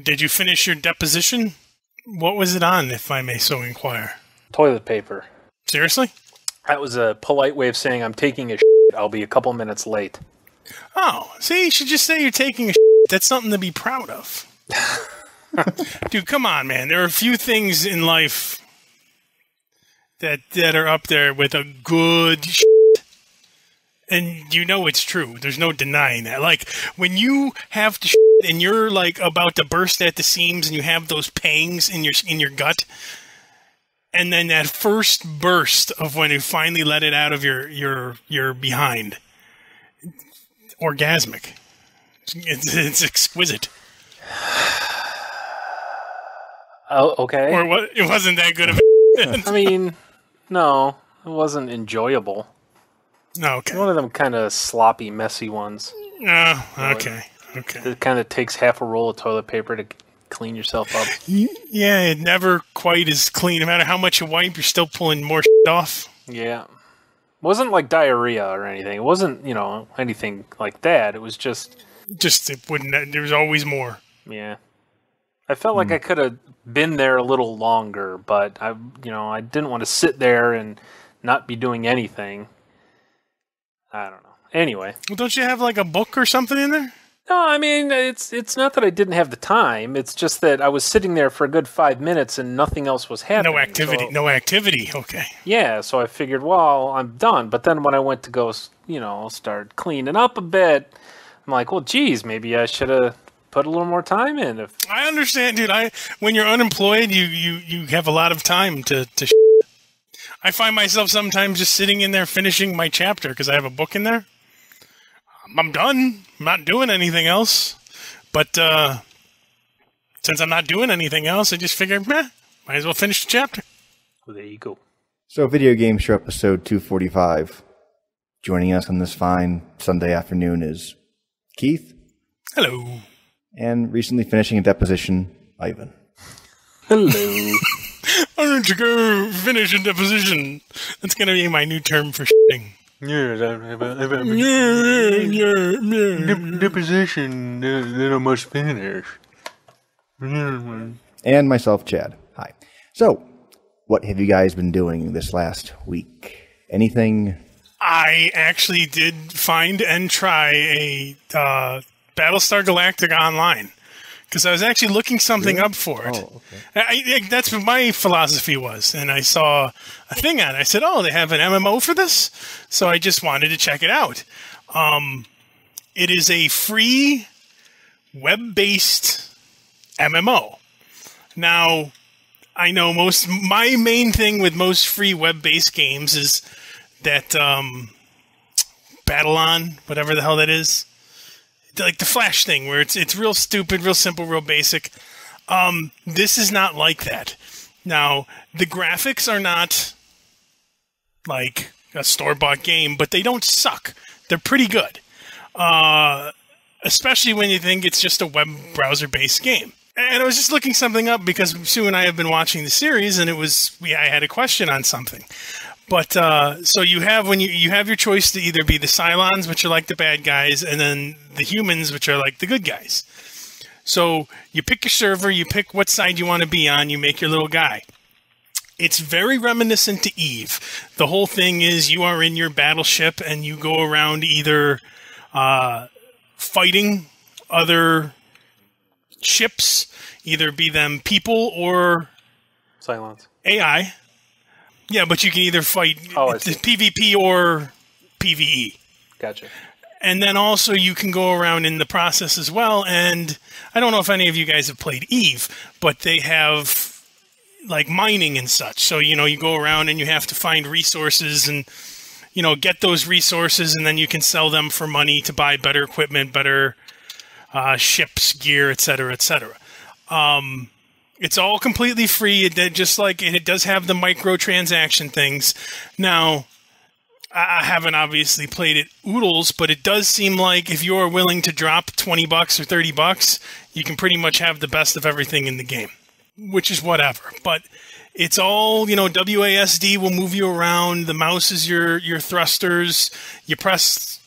did you finish your deposition? What was it on, if I may so inquire? Toilet paper. Seriously? That was a polite way of saying I'm taking a shit. I'll be a couple minutes late. Oh, see, you should just say you're taking a shit. That's something to be proud of. Dude, come on, man. There are a few things in life that are up there with a good shit. And you know it's true. There's no denying that. Like, when you have to shit and you're, like, about to burst at the seams and you have those pangs in your gut, and then that first burst of when you finally let it out of your behind, orgasmic. It's exquisite. Oh, okay. Or what? It wasn't that good of a... I mean, no, it wasn't enjoyable. Okay. One of them kind of sloppy, messy ones. Oh, okay. Okay. It kind of takes half a roll of toilet paper to clean yourself up. Yeah, it never quite is clean. No matter how much you wipe, you're still pulling more shit off. Yeah. It wasn't like diarrhea or anything. It wasn't, anything like that. It was just... it wouldn't... There was always more. Yeah. I felt like I could have been there a little longer, but I didn't want to sit there and not be doing anything. I don't know. Anyway. Well, don't you have like a book or something in there? No, I mean, it's not that I didn't have the time. It's just that I was sitting there for a good 5 minutes and nothing else was happening. No activity. Okay. Yeah, so I figured, well, I'm done. But then when I went to go, start cleaning up a bit, I'm like, well, geez, maybe I should have put a little more time in. I understand, dude. When you're unemployed, you have a lot of time to I find myself sometimes just sitting in there finishing my chapter because I have a book in there. I'm done. I'm not doing anything else. But since I'm not doing anything else, I just figured, might as well finish the chapter. Well, there you go. So, Video Game Show episode 245. Joining us on this fine Sunday afternoon is Keith. Hello. And recently finishing a deposition, Ivan. Hello. I need to go finish a deposition. That's going to be my new term for shitting. Deposition, then I must finish. And myself, Chad. Hi. So, what have you guys been doing this last week? Anything? I actually did find and try a Battlestar Galactica online. Because I was actually looking something up for it. Oh, okay. That's what my philosophy was. And I saw a thing on it. I said, oh, they have an MMO for this? So I just wanted to check it out. It is a free web-based MMO. Now, I know my main thing with most free web-based games is that Battle On, whatever the hell that is. Like the Flash thing, where it's real stupid, real simple, real basic. This is not like that. Now, the graphics are not like a store-bought game, but they don't suck. They're pretty good. Especially when you think it's just a web browser-based game. And I was just looking something up because Sue and I have been watching the series, and I had a question on something. But so you have you have your choice to either be the Cylons, which are like the bad guys, and then the humans, which are like the good guys. So you pick your server, you pick what side you want to be on, you make your little guy. It's very reminiscent to Eve. The whole thing is you are in your battleship and you go around either fighting other ships, either be them people or Cylons. AI. Yeah, but you can either fight PvP or PvE. Gotcha. And then also you can go around in the process as well. And I don't know if any of you guys have played Eve, but they have like mining and such. So, you go around and you have to find resources and, get those resources, and then you can sell them for money to buy better equipment, better ships, gear, etc., etc. It's all completely free. It does have the microtransaction things. Now, I haven't obviously played it oodles, but it does seem like if you're willing to drop $20 or $30, you can pretty much have the best of everything in the game, which is whatever. But it's all, WASD will move you around. The mouse is your thrusters. You press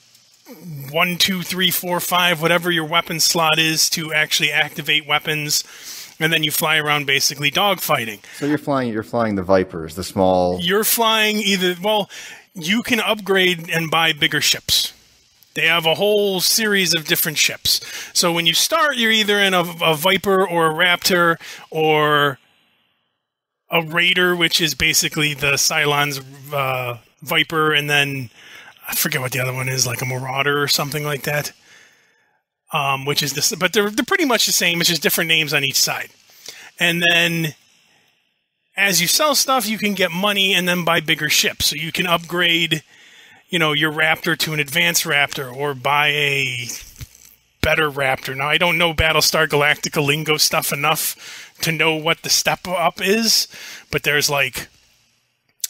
1, 2, 3, 4, 5, whatever your weapon slot is to actually activate weapons, and then you fly around basically dogfighting. So you're flying the Vipers, the small. You're flying you can upgrade and buy bigger ships. They have a whole series of different ships. So when you start, you're either in a Viper or a Raptor or a Raider, which is basically the Cylon's Viper, and then I forget what the other one is, like a Marauder or something like that. Which is this, but they're pretty much the same. It's just different names on each side. And then as you sell stuff, you can get money and then buy bigger ships. So you can upgrade, your Raptor to an advanced Raptor, or buy a better Raptor. Now, I don't know Battlestar Galactica lingo stuff enough to know what the step up is, but there's like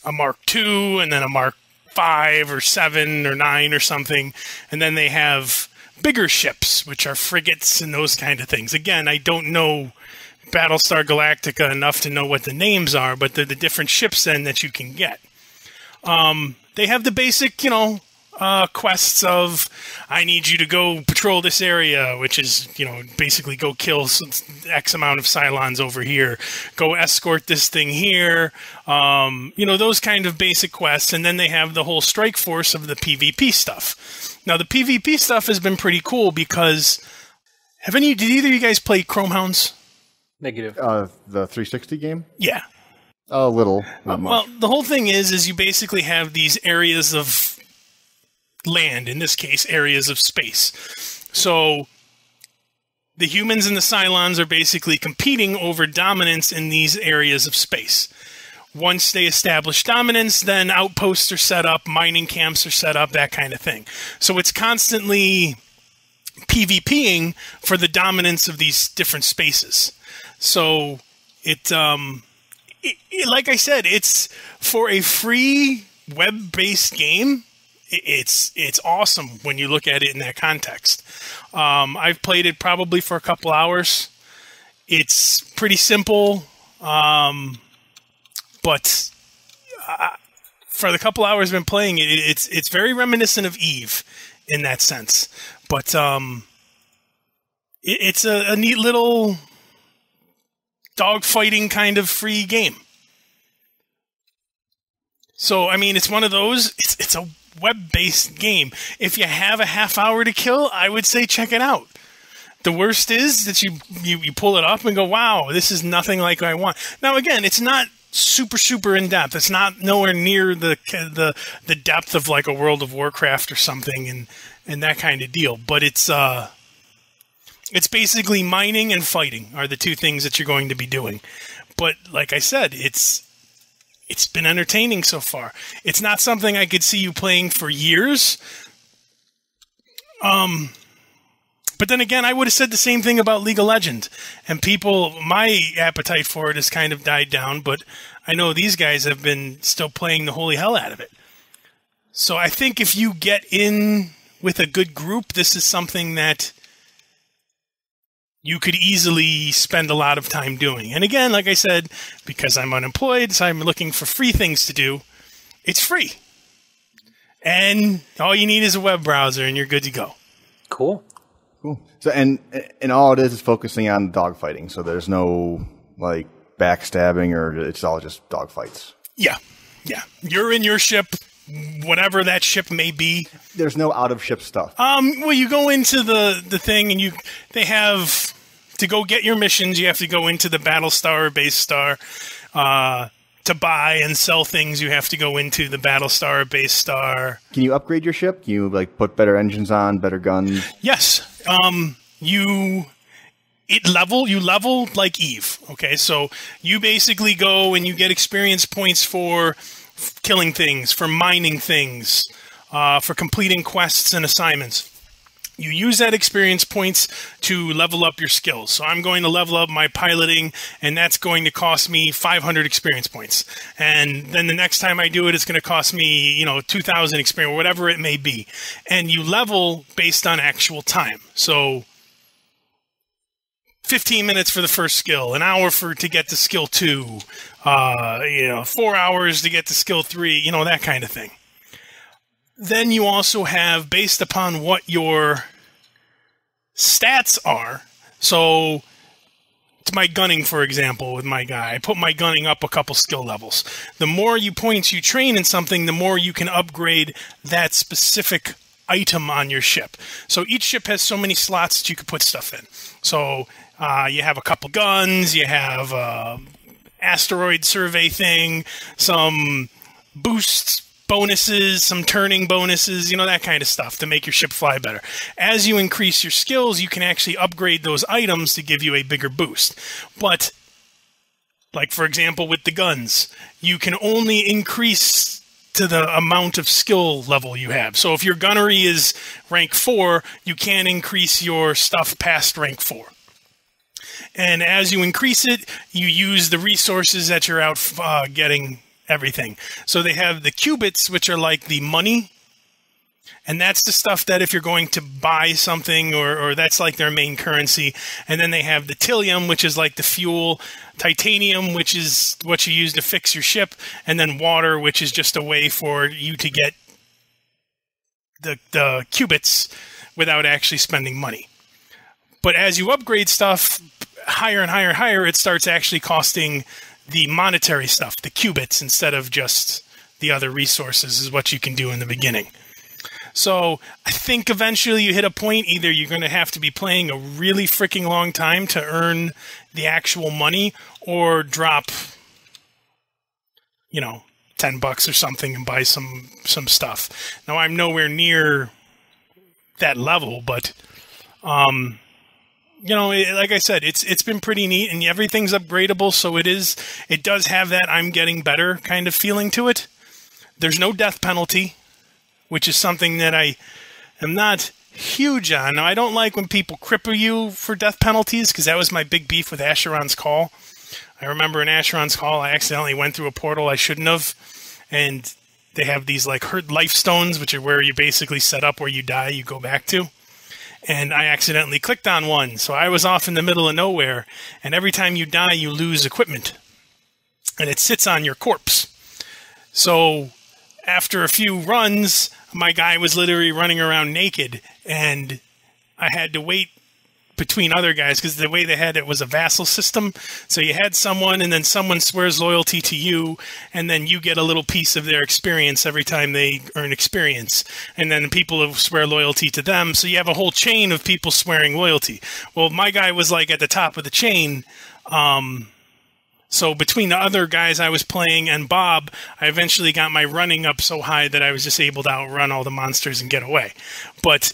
a Mark II and then a Mark 5 or 7 or 9 or something, and then they have bigger ships, which are frigates and those kind of things. Again, I don't know Battlestar Galactica enough to know what the names are, but they're the different ships then that you can get. They have the basic, quests of, I need you to go patrol this area, which is, basically go kill X amount of Cylons over here, go escort this thing here, those kind of basic quests. And then they have the whole strike force of the PvP stuff. Now, the PvP stuff has been pretty cool because, did either of you guys play Chrome Hounds? Negative. The 360 game? Yeah. A little. Well, the whole thing is you basically have these areas of land, in this case, areas of space. So the humans and the Cylons are basically competing over dominance in these areas of space. Once they establish dominance, then outposts are set up, mining camps are set up, that kind of thing. So it's constantly PvPing for the dominance of these different spaces. So like I said, it's for a free web-based game. It's awesome when you look at it in that context. I've played it probably for a couple hours. It's pretty simple, but for the couple hours I've been playing it, it's very reminiscent of Eve in that sense. But it's a neat little dogfighting kind of free game. So, it's one of those, it's a web-based game. If you have a half hour to kill, I would say check it out. The worst is that you pull it up and go, wow, this is nothing like I want. Now, again, it's not super in-depth. It's not nowhere near the depth of like a World of Warcraft or something and that kind of deal. But it's basically mining and fighting are the two things that you're going to be doing. But like I said, it's been entertaining so far. It's not something I could see you playing for years. But then again, I would have said the same thing about League of Legends. And my appetite for it has kind of died down, but I know these guys have been still playing the holy hell out of it. So I think if you get in with a good group, this is something that you could easily spend a lot of time doing. And again, like I said, because I'm unemployed, so I'm looking for free things to do, it's free. And all you need is a web browser and you're good to go. Cool. So, and all it is focusing on dogfighting. So there's no, like, backstabbing or it's all just dogfights. Yeah. You're in your ship, whatever that ship may be. There's no out-of-ship stuff. Well, you go into the thing and they have to go get your missions. You have to go into the Battlestar or Base Star. To buy and sell things, you have to go into the Battlestar or Base Star. Can you upgrade your ship? Can you like put better engines on, better guns? Yes. You level like Eve. Okay, so you basically go and you get experience points for killing things, for mining things, for completing quests and assignments. You use that experience points to level up your skills. So I'm going to level up my piloting, and that's going to cost me 500 experience points. And then the next time I do it, it's going to cost me, 2,000 experience, or whatever it may be. And you level based on actual time. So 15 minutes for the first skill, an hour to get to skill 2, 4 hours to get to skill 3, that kind of thing. then you also have, based upon what your stats are, so to my gunning, for example, with my guy, I put my gunning up a couple skill levels. The more points you train in something, the more you can upgrade that specific item on your ship. So each ship has so many slots that you can put stuff in. So you have a couple guns, you have asteroid survey thing, some boosts, bonuses, some turning bonuses, that kind of stuff to make your ship fly better. As you increase your skills, you can actually upgrade those items to give you a bigger boost. But, like for example with the guns, you can only increase to the amount of skill level you have. So if your gunnery is rank 4, you can't increase your stuff past rank 4. And as you increase it, you use the resources that you're out getting everything. So they have the qubits, which are like the money. And that's the stuff that if you're going to buy something, or that's like their main currency. And then they have the tilium, which is like the fuel. Titanium, which is what you use to fix your ship. And then water, which is just a way for you to get the qubits without actually spending money. But as you upgrade stuff higher and higher and higher, it starts actually costing the monetary stuff, the qubits, instead of just the other resources is what you can do in the beginning. So I think eventually you hit a point, either you're going to have to be playing a really freaking long time to earn the actual money, or drop, $10 or something and buy some stuff. Now I'm nowhere near that level, but like I said, it's been pretty neat, and everything's upgradable, so it does have that I'm getting better kind of feeling to it. There's no death penalty, which is something that I am not huge on. Now, I don't like when people cripple you for death penalties, because that was my big beef with Asheron's Call. I remember in Asheron's Call, I accidentally went through a portal I shouldn't have, and they have these like hurt life stones, which are where you basically set up where you die, you go back to. And I accidentally clicked on one, so I was off in the middle of nowhere, and every time you die, you lose equipment, and it sits on your corpse. So after a few runs, my guy was literally running around naked, and I had to wait between other guys, because the way they had it was a vassal system. So you had someone, and then someone swears loyalty to you, and then you get a little piece of their experience every time they earn experience. And then people swear loyalty to them, so you have a whole chain of people swearing loyalty. Well, my guy was like at the top of the chain. So between the other guys I was playing and Bob, I eventually got my running up so high that I was just able to outrun all the monsters and get away. But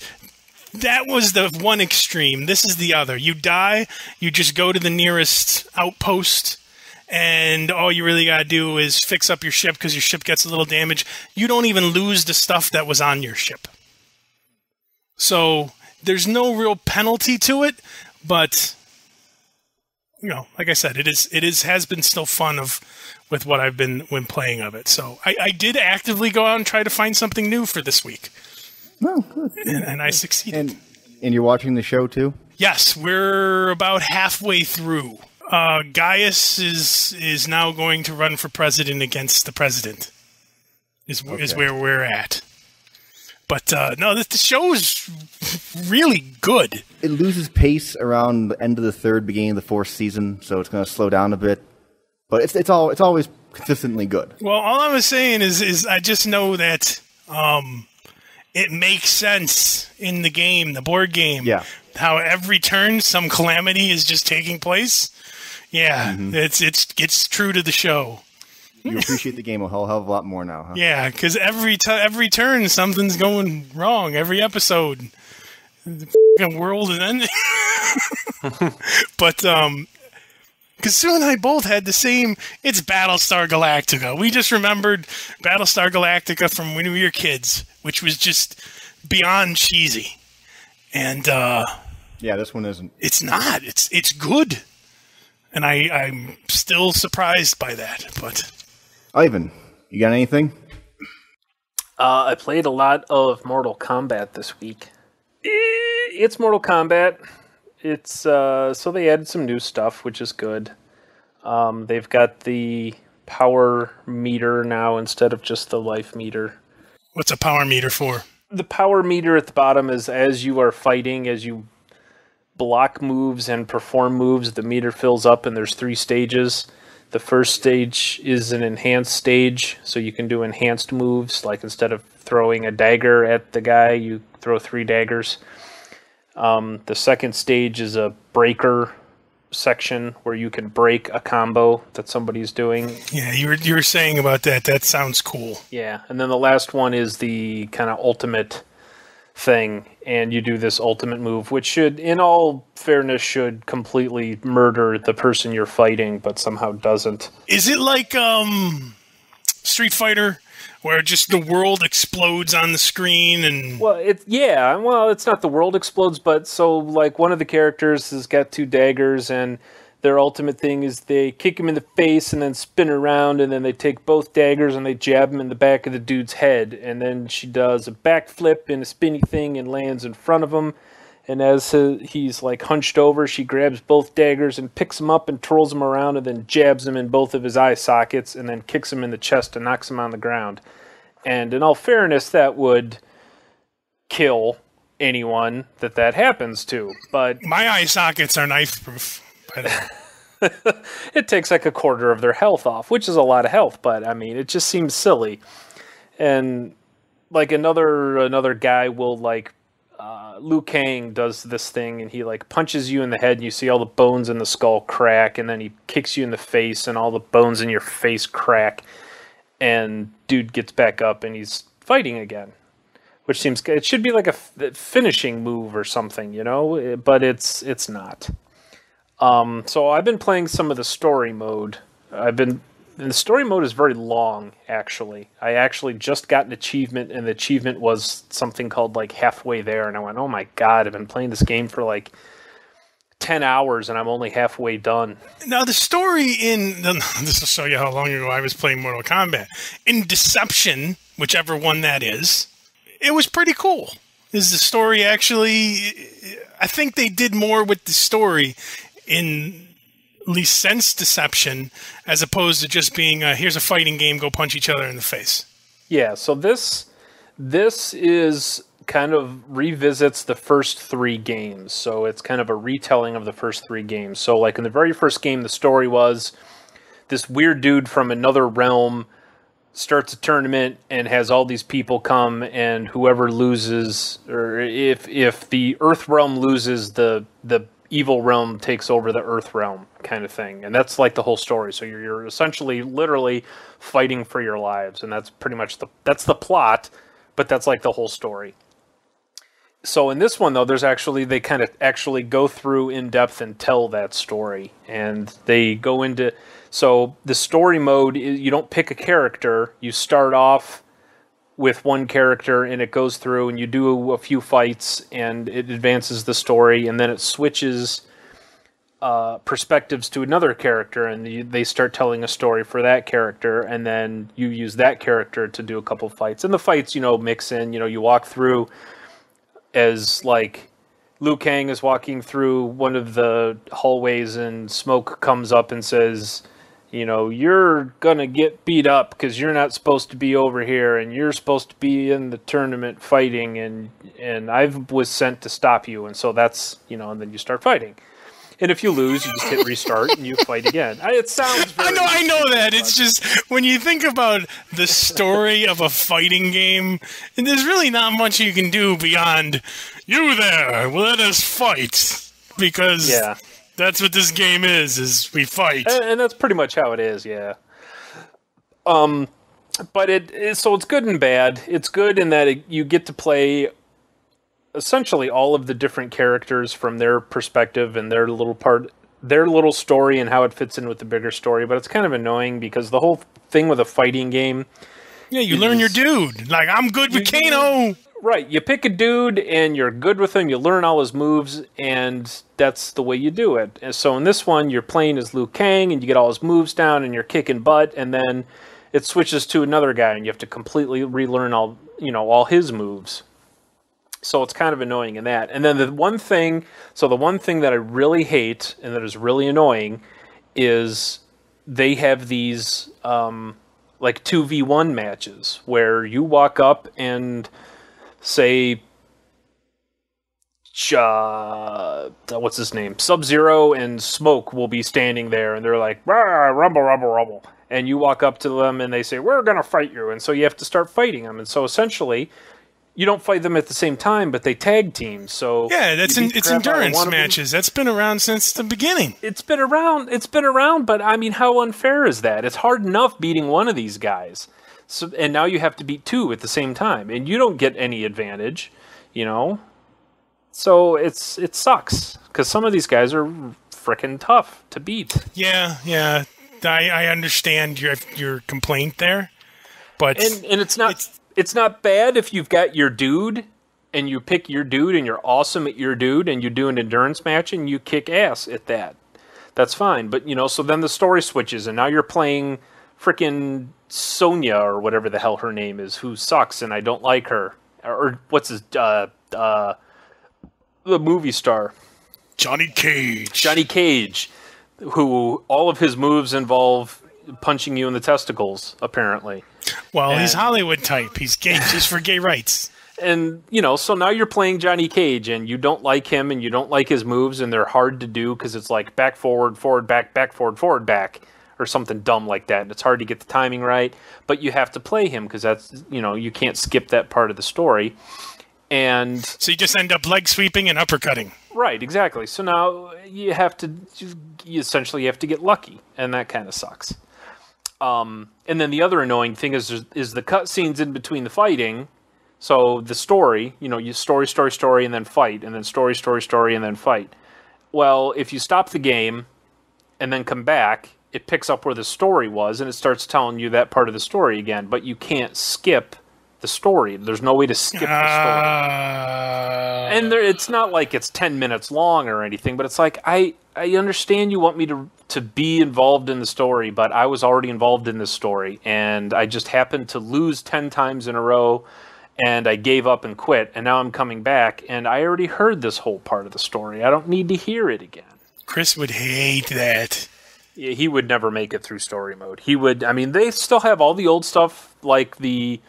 that was the one extreme. This is the other. You die, you just go to the nearest outpost, and all you really got to do is fix up your ship because your ship gets a little damage. You don't even lose the stuff that was on your ship. So there's no real penalty to it, but like I said, it has been still fun with what I've been playing of it. So I did actively go out and try to find something new for this week. Oh, good. And I succeeded. And you're watching the show too? Yes, we're about halfway through. Gaius is now going to run for president against the president. Is where we're at. But no, the show is really good. It loses pace around the end of the third, beginning of the fourth season, so it's going to slow down a bit. But it's always consistently good. Well, all I was saying is I just know that it makes sense in the game, the board game. Yeah. How every turn some calamity is just taking place. Yeah, it's true to the show. You appreciate the game a hell of a lot more now, huh? Yeah, because every turn something's going wrong. Every episode, the f***ing world is ending. But because Sue and I both had the same. It's Battlestar Galactica. We just remembered Battlestar Galactica from when we were kids, which was just beyond cheesy. And yeah, this one isn't. It's not. It's good, and I'm still surprised by that. But Ivan, you got anything? I played a lot of Mortal Kombat this week. It's Mortal Kombat. It's so they added some new stuff, which is good. They've got the power meter now instead of just the life meter. What's a power meter for? The power meter at the bottom is as you are fighting, as you block moves and perform moves, the meter fills up, and there's 3 stages. The first stage is an enhanced stage, so you can do enhanced moves, like instead of throwing a dagger at the guy, you throw 3 daggers. The second stage is a breaker section where you can break a combo that somebody's doing. Yeah, you were saying about that. That sounds cool. Yeah, and then the last one is the kind of ultimate thing, and you do this ultimate move, which should, in all fairness, should completely murder the person you're fighting, but somehow doesn't. Is it like Street Fighter, where just the world explodes on the screen and... Well, it's not the world explodes, but so, like, one of the characters has got 2 daggers, and their ultimate thing is they kick him in the face and then spin around, and then they take both daggers and they jab him in the back of the dude's head, and then she does a backflip and a spinny thing and lands in front of him, and as he's, like, hunched over, she grabs both daggers and picks him up and twirls him around and then jabs him in both of his eye sockets and then kicks him in the chest and knocks him on the ground. And in all fairness, that would kill anyone that happens to. But my eye sockets are knife proof, by the way. It takes like a quarter of their health off, which is a lot of health, but I mean, it just seems silly. And like another guy will like, Liu Kang does this thing and he like punches you in the head and you see all the bones in the skull crack, and then he kicks you in the face and all the bones in your face crack. And dude gets back up and he's fighting again, which seems, it should be like a finishing move or something, you know, but it's not. So I've been playing some of the story mode. And the story mode is very long, actually. I actually just got an achievement, and the achievement was something called like halfway there, and I went, oh my god, I've been playing this game for like 10 hours and I'm only halfway done. Now the story this will show you how long ago I was playing Mortal Kombat. In Deception, whichever one that is, it was pretty cool. Is the story actually... I think they did more with the story in at least since Deception, as opposed to just being, here's a fighting game, go punch each other in the face. Yeah, so this is... kind of revisits the first 3 games. So it's kind of a retelling of the first 3 games. So like in the very first game, the story was this weird dude from another realm starts a tournament and has all these people come, and whoever loses, or if the Earth realm loses, the evil realm takes over the Earth realm kind of thing. And that's like the whole story. So you're essentially literally fighting for your lives, and that's pretty much that's the plot, but that's like the whole story. So in this one, though, they kind of actually go through in depth and tell that story. And they go into... So the story mode, you don't pick a character. You start off with one character, and it goes through, and you do a few fights, and it advances the story, and then it switches perspectives to another character, and they start telling a story for that character, and then you use that character to do a couple fights. And the fights, mix in. You walk through... as like Liu Kang is walking through one of the hallways and Smoke comes up and says, you're gonna get beat up because you're not supposed to be over here and you're supposed to be in the tournament fighting, and I was sent to stop you. And so that's, and then you start fighting. And if you lose, you just hit restart and you fight again. It sounds very... I know that. It's just, when you think about the story of a fighting game, and there's really not much you can do beyond, you there, let us fight. Because that's what this game is we fight. And that's pretty much how it is, yeah. But so it's good and bad. It's good in that you get to play... essentially all of the different characters from their perspective and their little story and how it fits in with the bigger story. But it's kind of annoying because the whole thing with a fighting game... Yeah, you learn your dude. Like, I'm good with Kano. Right, you pick a dude and you're good with him, you learn all his moves, and that's the way you do it. And so in this one, you're playing as Liu Kang and you get all his moves down and you're kicking butt, and then it switches to another guy and you have to completely relearn all his moves. So it's kind of annoying in that. And then the one thing that I really hate and that is really annoying is they have these like 2v1 matches where you walk up and say, what's his name? Sub-Zero and Smoke will be standing there, and they're like, rumble, rumble, rumble. And you walk up to them, and they say, we're going to fight you. And so you have to start fighting them. And so essentially, you don't fight them at the same time, but they tag team. So yeah, it's endurance matches. That's been around since the beginning. It's been around, but I mean, how unfair is that? It's hard enough beating one of these guys. So, and now you have to beat two at the same time, and you don't get any advantage, you know? So it sucks, because some of these guys are frickin' tough to beat. Yeah. I understand your complaint there, but and it's not bad if you've got your dude and you pick your dude and you're awesome at your dude and you do an endurance match and you kick ass at that. That's fine, but so then the story switches and now you're playing frickin' Sonya or whatever the hell her name is, who sucks and I don't like her. Or what's his the movie star, Johnny Cage, who all of his moves involve punching you in the testicles, apparently. Well, he's Hollywood type. He's gay just for gay rights. And, so now you're playing Johnny Cage, and you don't like him, and you don't like his moves, and they're hard to do, because it's like back, forward, forward, back, forward, back, or something dumb like that, and it's hard to get the timing right, but you have to play him, because that's, you can't skip that part of the story. And so you just end up leg sweeping and uppercutting. Right, exactly. So now you essentially have to get lucky, and that kind of sucks. And then the other annoying thing is the cutscenes in between the fighting. So the story, you story, and then fight, and then story, and then fight. Well, if you stop the game and then come back, it picks up where the story was, and it starts telling you that part of the story again, but you can't skip the story. There's no way to skip the story. And it's not like it's 10 minutes long or anything, but it's like, I understand you want me to be involved in the story, but I was already involved in this story, and I just happened to lose 10 times in a row, and I gave up and quit, and now I'm coming back, and I already heard this whole part of the story. I don't need to hear it again. Chris would hate that. Yeah, he would never make it through story mode. They still have all the old stuff, like the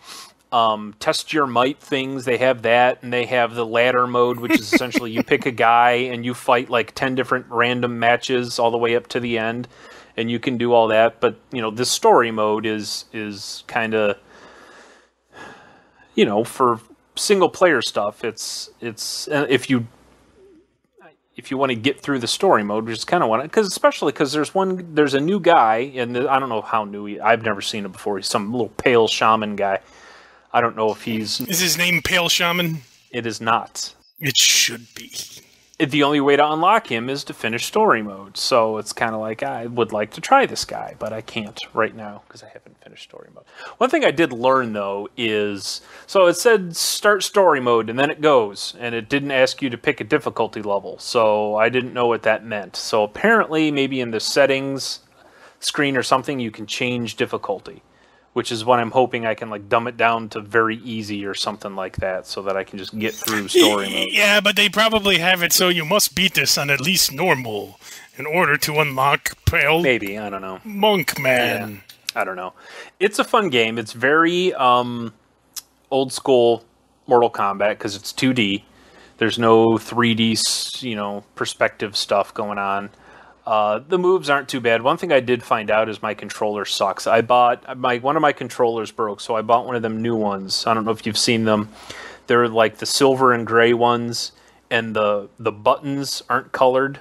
test your might things. They have that, and they have the ladder mode, which is essentially you pick a guy and you fight like 10 different random matches all the way up to the end, and you can do all that. But this story mode is kind of for single player stuff. It's if you want to get through the story mode, which is kind of especially because there's a new guy, and I don't know how new I've never seen him before. He's some little pale shaman guy. I don't know if he's... Is his name Pale Shaman? It is not. It should be. The only way to unlock him is to finish story mode. So it's kind of like, I would like to try this guy, but I can't right now because I haven't finished story mode. One thing I did learn, though, is... So it said start story mode, and then it goes. And it didn't ask you to pick a difficulty level. So I didn't know what that meant. So apparently, maybe in the settings screen or something, you can change difficulty, which is what I'm hoping I can dumb it down to very easy or something like that, so that I can just get through story mode. Yeah, but they probably have it so you must beat this on at least normal in order to unlock Pale. Maybe, I don't know. Monk Man. Yeah, I don't know. It's a fun game. It's very old school Mortal Kombat because it's 2D. There's no 3D, perspective stuff going on. The moves aren't too bad. One thing I did find out is my controller sucks. I bought one of my controllers broke, so I bought one of them new ones. I don't know if you've seen them. They're like the silver and gray ones, and the buttons aren't colored.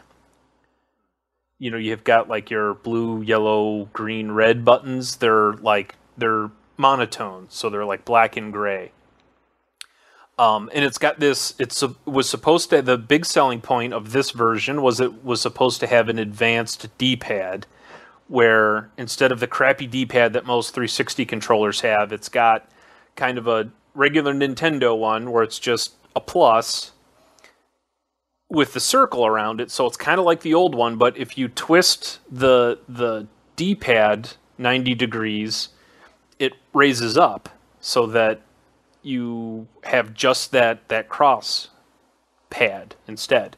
You've got like your blue, yellow, green, red buttons. They're monotone, so they're like black and gray. And it's got this. Was supposed to. The big selling point of this version was it was supposed to have an advanced D-pad, where instead of the crappy D-pad that most 360 controllers have, it's got kind of a regular Nintendo one where it's just a plus with the circle around it. So it's kind of like the old one, but if you twist the D-pad 90 degrees, it raises up so that you have just that cross pad instead.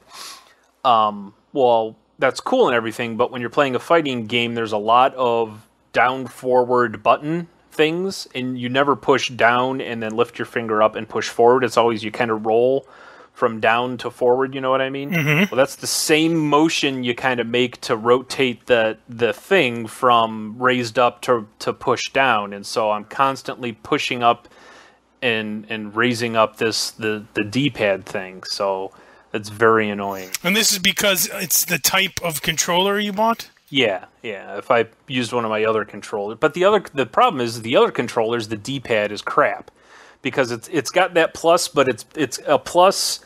Well, that's cool and everything, but when you're playing a fighting game, there's a lot of down forward button things, and you never push down and then lift your finger up and push forward. It's always you kind of roll from down to forward, you know what I mean? Mm-hmm. Well, that's the same motion you kind of make to rotate the thing from raised up to push down. And so I'm constantly pushing up and raising up the D-pad thing. So it's very annoying. And this is because it's the type of controller you bought? Yeah. If I used one of my other controllers. But the problem is the other controllers, the D-pad is crap. Because it's got that plus, but it's a plus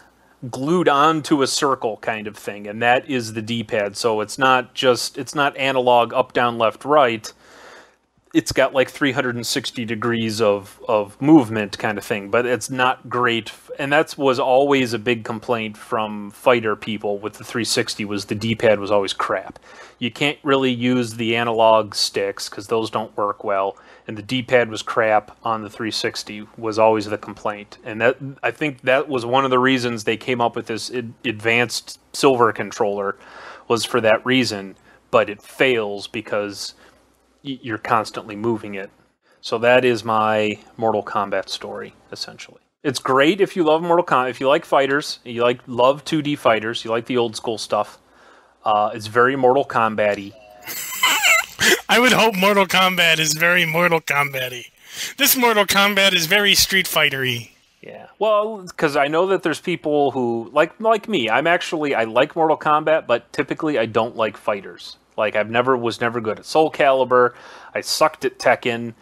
glued onto a circle kind of thing, and that is the D-pad. So it's not analog up, down, left, right. It's got like 360 degrees of movement kind of thing, but it's not great. And that was always a big complaint from fighter people with the 360 was the D-pad was always crap. You can't really use the analog sticks because those don't work well. And the D-pad was crap on the 360 was always the complaint. And that I think that was one of the reasons they came up with this advanced silver controller was for that reason. But it fails because you're constantly moving it. So that is my Mortal Kombat story, essentially. It's great if you love Mortal Kombat. If you like fighters, you love 2D fighters, you like the old school stuff. It's very Mortal Kombat-y. I would hope Mortal Kombat is very Mortal Kombat-y. This Mortal Kombat is very Street Fighter-y. Yeah, well, because I know that there's people who, like me, I like Mortal Kombat, but typically I don't like fighters. Like, was never good at Soul Calibur. I sucked at Tekken.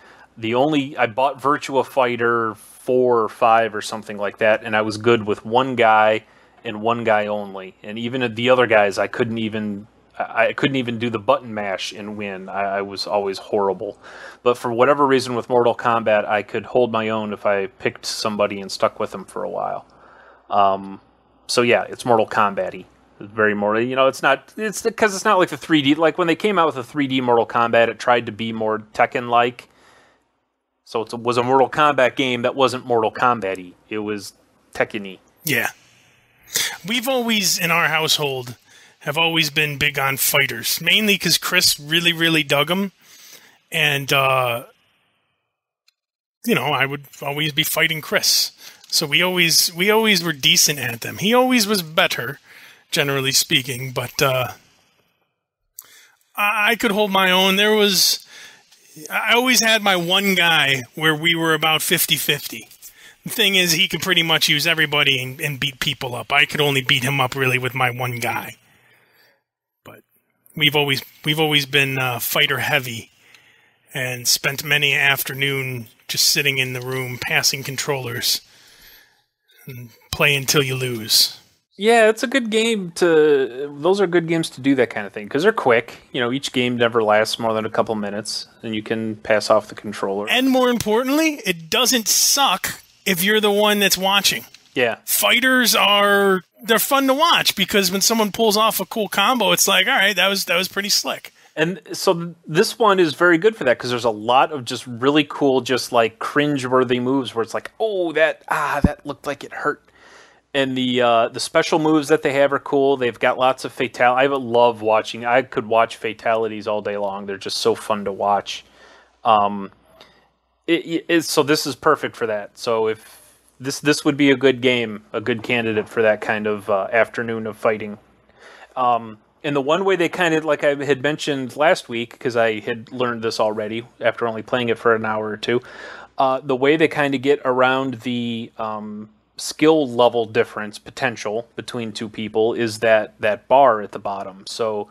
I bought Virtua Fighter 4 or 5 or something like that, and I was good with one guy and one guy only. And even the other guys, I couldn't even do the button mash and win. I was always horrible. But for whatever reason with Mortal Kombat, I could hold my own if I picked somebody and stuck with them for a while. So yeah, it's Mortal Kombat-y. It's very Mortal. It's because it's not like the 3D. Like when they came out with the 3D Mortal Kombat, it tried to be more Tekken-like. So it was a Mortal Kombat game that wasn't Mortal Kombat-y. It was Tekken-y. Yeah. We've always, in our household, have always been big on fighters. Mainly because Chris really, really dug them. And, I would always be fighting Chris. So we always were decent at them. He always was better, generally speaking. But I could hold my own. I always had my one guy where we were about 50-50. The thing is, he could pretty much use everybody and beat people up. I could only beat him up really with my one guy. But we've always been fighter heavy, and spent many afternoon just sitting in the room passing controllers and play until you lose. Yeah, it's a good game those are good games to do that kind of thing because they're quick. Each game never lasts more than a couple minutes, and you can pass off the controller. And more importantly, it doesn't suck if you're the one that's watching. Yeah. Fighters they're fun to watch because when someone pulls off a cool combo, it's like, all right, that was pretty slick. And so this one is very good for that because there's a lot of just really cool, just like cringe-worthy moves where it's like, oh, that looked like it hurt. And the special moves that they have are cool. They've got lots of I love watching. I could watch fatalities all day long. They're just so fun to watch. So this is perfect for that. So if this would be a good game, a good candidate for that kind of afternoon of fighting. And the one way they kind of, like I had mentioned last week, because I had learned this already after only playing it for an hour or two, the way they kind of get around the skill level difference potential between two people is that bar at the bottom. So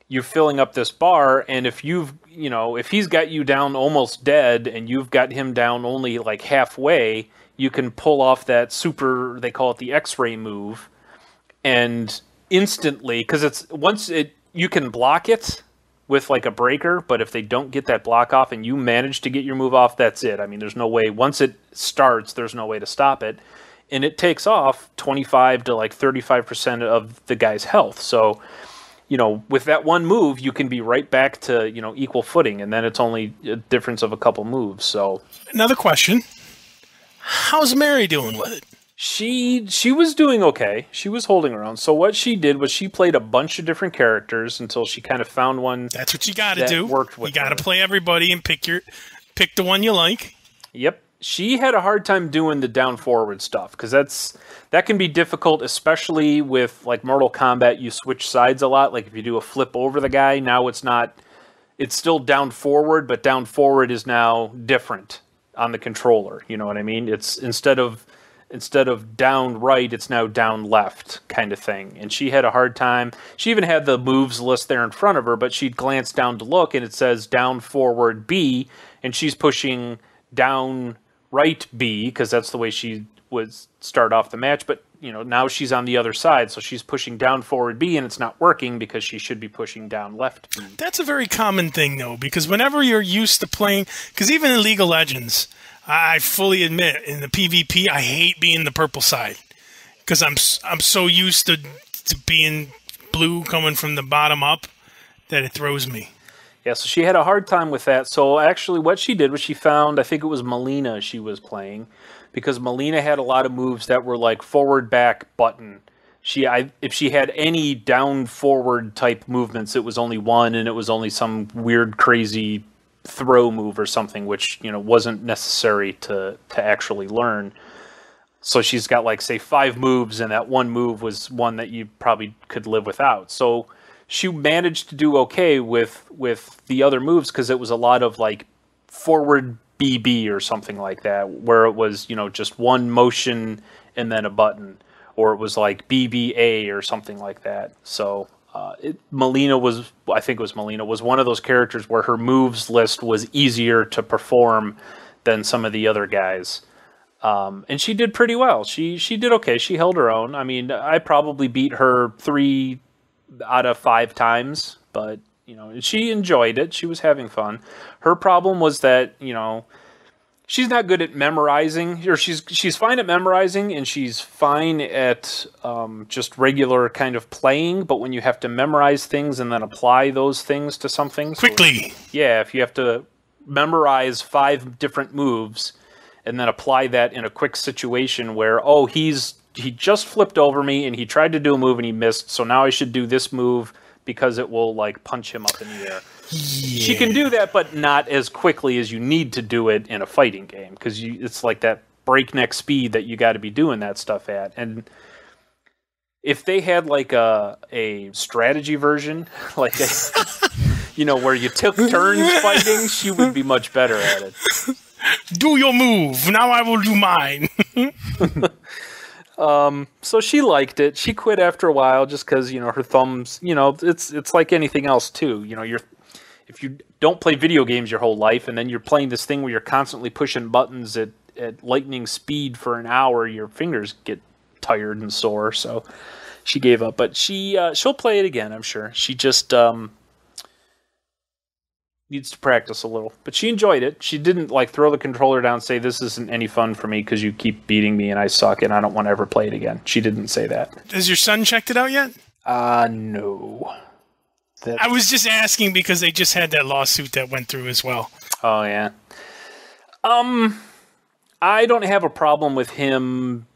you're filling up this bar, and if if he's got you down almost dead and you've got him down only like halfway, you can pull off that super, they call it the X-ray move, and instantly, because you can block it with like a breaker, but if they don't get that block off and you manage to get your move off, that's it. I mean, there's no way, once it starts, there's no way to stop it. And it takes off 25 to like 35% of the guy's health. So, with that one move, you can be right back to, equal footing, and then it's only a difference of a couple moves. So another question. How's Mary doing with it? She was doing okay. She was holding her own. So what she did was she played a bunch of different characters until she kind of found one. That's what you got to do. Worked with you got to play everybody and pick Pick the one you like. Yep. She had a hard time doing the down forward stuff because that can be difficult, especially with like Mortal Kombat. You switch sides a lot. Like if you do a flip over the guy, now it's still down forward, but down forward is now different on the controller. You know what I mean? It's instead of down right, it's now down left kind of thing. And she had a hard time. She even had the moves list there in front of her, but she'd glance down to look, and it says down forward B, and she's pushing down right B because that's the way she would start off the match. But now she's on the other side, so she's pushing down forward B, and it's not working because she should be pushing down left B. That's a very common thing, though, because whenever you're used to playing, because even in League of Legends, I fully admit in the PvP, I hate being the purple side because I'm so used to being blue coming from the bottom up that it throws me. Yeah, so she had a hard time with that. So actually what she did was she found, I think it was Melina she was playing, because Melina had a lot of moves that were like forward, back, button. If she had any down forward type movements, it was only one, and it was only some weird, crazy throw move or something, which wasn't necessary to actually learn. So she's got like, say, 5 moves, and that one move was one that you probably could live without. So she managed to do okay with the other moves because it was a lot of like forward BB or something like that, where it was just one motion and then a button, or it was like BBA or something like that. So Melina was one of those characters where her moves list was easier to perform than some of the other guys. And she did pretty well. She did okay. She held her own. I mean, I probably beat her 3 out of 5 times, but she enjoyed it. She was having fun. Her problem was that she's not good at memorizing, or she's fine at memorizing, and she's fine at just regular kind of playing. But when you have to memorize things and then apply those things to something quickly, if you have to memorize 5 different moves and then apply that in a quick situation where he just flipped over me and he tried to do a move and he missed, so now I should do this move because it will like punch him up in the air. Yeah. She can do that, but not as quickly as you need to do it in a fighting game, because it's like that breakneck speed that you got to be doing that stuff at. And if they had like a strategy version, like where you took turns fighting, she would be much better at it. Do your move. Now I will do mine. So she liked it. She quit after a while just because, her thumbs, it's like anything else too. If you don't play video games your whole life and then you're playing this thing where you're constantly pushing buttons at lightning speed for an hour, your fingers get tired and sore. So she gave up, but she'll play it again, I'm sure. She just, needs to practice a little, but she enjoyed it. She didn't like throw the controller down and say, "This isn't any fun for me because you keep beating me and I suck and I don't want to ever play it again." She didn't say that. Has your son checked it out yet? No. I was just asking because they just had that lawsuit that went through as well. Oh yeah. I don't have a problem with him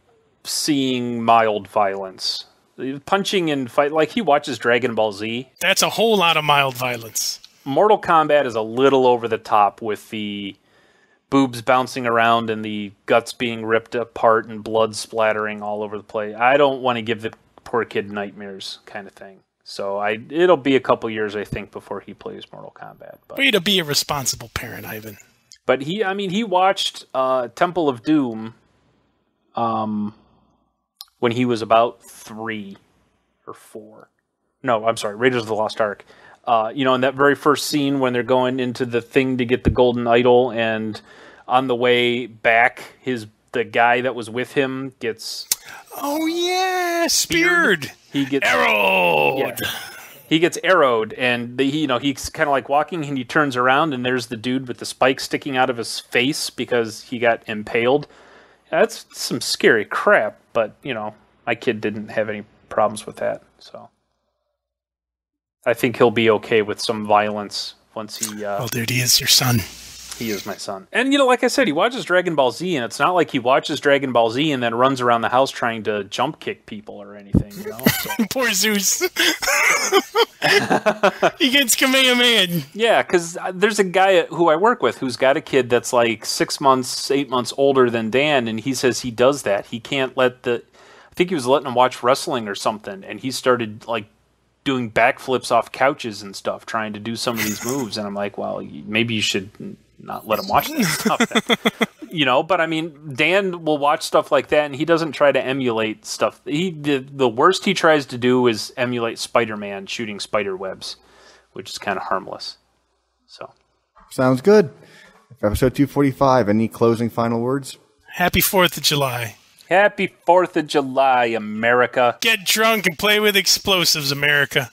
seeing mild violence. Punching and fight, like he watches Dragon Ball Z. That's a whole lot of mild violence. Mortal Kombat is a little over the top with the boobs bouncing around and the guts being ripped apart and blood splattering all over the place. I don't want to give the poor kid nightmares kind of thing. So it'll be a couple years, I think, before he plays Mortal Kombat. Way to be a responsible parent, Ivan. But he watched Temple of Doom when he was about 3 or 4. No, I'm sorry, Raiders of the Lost Ark. In that very first scene when they're going into the thing to get the golden idol, and on the way back, the guy that was with him gets... Oh, yeah, speared. He gets... Arrowed. Yeah. He gets arrowed, and he's kind of like walking, and he turns around, and there's the dude with the spike sticking out of his face because he got impaled. That's some scary crap, but, my kid didn't have any problems with that, so... I think he'll be okay with some violence once he... Well, dude, he is your son. He is my son. And, like I said, he watches Dragon Ball Z, and it's not like he watches Dragon Ball Z and then runs around the house trying to jump kick people or anything, So. Poor Zeus. He gets Kamehameha. Yeah, because there's a guy who I work with who's got a kid that's like 6 months, 8 months older than Dan, and he says he does that. He can't I think he was letting him watch wrestling or something, and he started, like, doing backflips off couches and stuff, trying to do some of these moves, and I'm like, well, maybe you should not let him watch that stuff then. But I mean, Dan will watch stuff like that, and he doesn't try to emulate stuff. The worst he tries to do is emulate Spider-Man shooting spider webs, which is kind of harmless. So, sounds good. For episode 245, any closing final words? Happy 4th of July. Happy 4th of July, America. Get drunk and play with explosives, America.